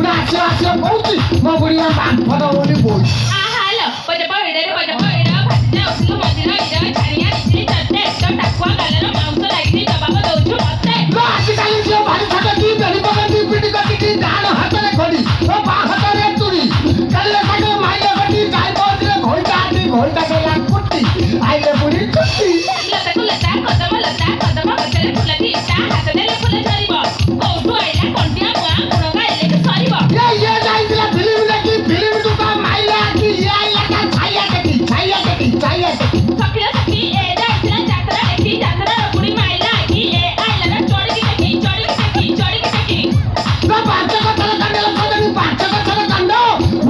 ନା ଆସିବ ଆସିବ କହୁଛି ମୋ ବୁଢ଼ୀ ମା ବାମ୍ଫ ଦବ ବୋଲି କହୁଛି। ହାଲୋ ପଇଡ଼ ଭାଜିଲେ ଉଠିଲୁ ମଝିର ଇର ଛାଣିଆ ନିଜେ ଚତେ ଏକ ଟାକୁଆ ଗାଲର ମାଉଁସ ଲାଗିଛି ଜବାବ ଦଉଛୁ ମତେ। ଆଜିକାଲି ଝିଅ ଭାରି ଛାଟନ୍ତି ବେଣି ପକାନ୍ତି ପିଟି କଟିକି ଡାହାଣ ହାତରେ ଖଡ଼ି ଓ ବାଁ ହାତରେ ଚୁଡ଼ି ଚାଲିଲେ ସାଙ୍ଗେ ମାଇଲେ କଟି ଯାଇ ପହଞ୍ଚିଲେ ଘୋଇଟା ଆଟି ଘୋଇଟା ଦେଲା କୁଟି ଆଇଲେ ବୁଢ଼ୀ କୁଟି। ଲତାକୁ ଲତା କଦମ ଗଛରେ ଫୁଲ ଦିଟା ହାତ ଦେଲେ ଫୁଲ ଝରିବ କୋଉଠୁ ଆଇଲା କଣ୍ଟିଆ ମୁଆ ଗୁଣ ଗାଇଲେ କି ସରିବ। ଇଏ ଯାଇଥିଲା ଫିଲ୍ମ ଦେଖି ଫିଲ୍ମ ଟୁକା ମାଇଲା କି ଇଏ ଆଇଲା ତା ଛାଇଆ ଦେଖି ସଖିଳ ସଖି ଏ ଯାଇଥିଲା ଯାତ୍ରା ଦେଖି ଯାତ୍ରାର ବୁଢ଼ୀ ମାଇଲା କି ଏ ଆଇଲା ନା ଚଢ଼ିକି ଦେଖି ନା ପାଞ୍ଚ ଗଛର କାଣ୍ଡ ଲୋକ ପାଞ୍ଚ ଗଛର କାଣ୍ଡ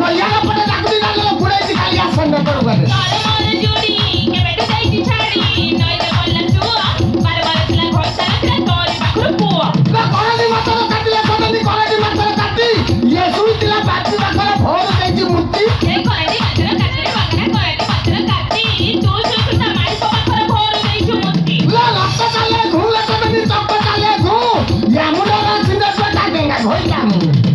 ନଇଆର ପଟେ ତାକୁ ତାଙ୍କର ବୁଢ଼େଇଛି ଖାଲି ଆସନ୍ଦ କରୁବାରେ। ତଳେ ମୋର ଜୁଡ଼ି କେବେଠୁ ଯାଇଛି ଛାଡ଼ି ନଈରେ ଗଲା ଚୁଅ ବାର ଥିଲା ଘୋଷାର ଥିଲା ତୋରି ପାଖରୁ ପୁଅ। ନା କରନ୍ତି ମାଛର କାଟିଲେ ସଦନି କରନ୍ତି ମାଛର କାଟି ଇଏ ଶୁଣିଥିଲା ବାଜି ପାଖରେ ଭୋର ଦେଇଛି ମୂର୍ତ୍ତି। ଏ କରନ୍ତି ମାଛର କାଟିରେ ବାଗନା କରନ୍ତି ମାଛର କାଟି ତୁ ସୁସୁତା ମାରିପ ପାଖରେ ଭୋରୁ ଦେଇଛୁ ମୁକ୍ତି। ରକ୍ତ ଚାଲେ ଘୁ ସଦନି ଚକ ଚାଲେ ଘୁ ୟାମୁଣ୍ଡର ସିଂହ ତା ଡେଙ୍ଗା ଘୋଇଟା ମୁଁ।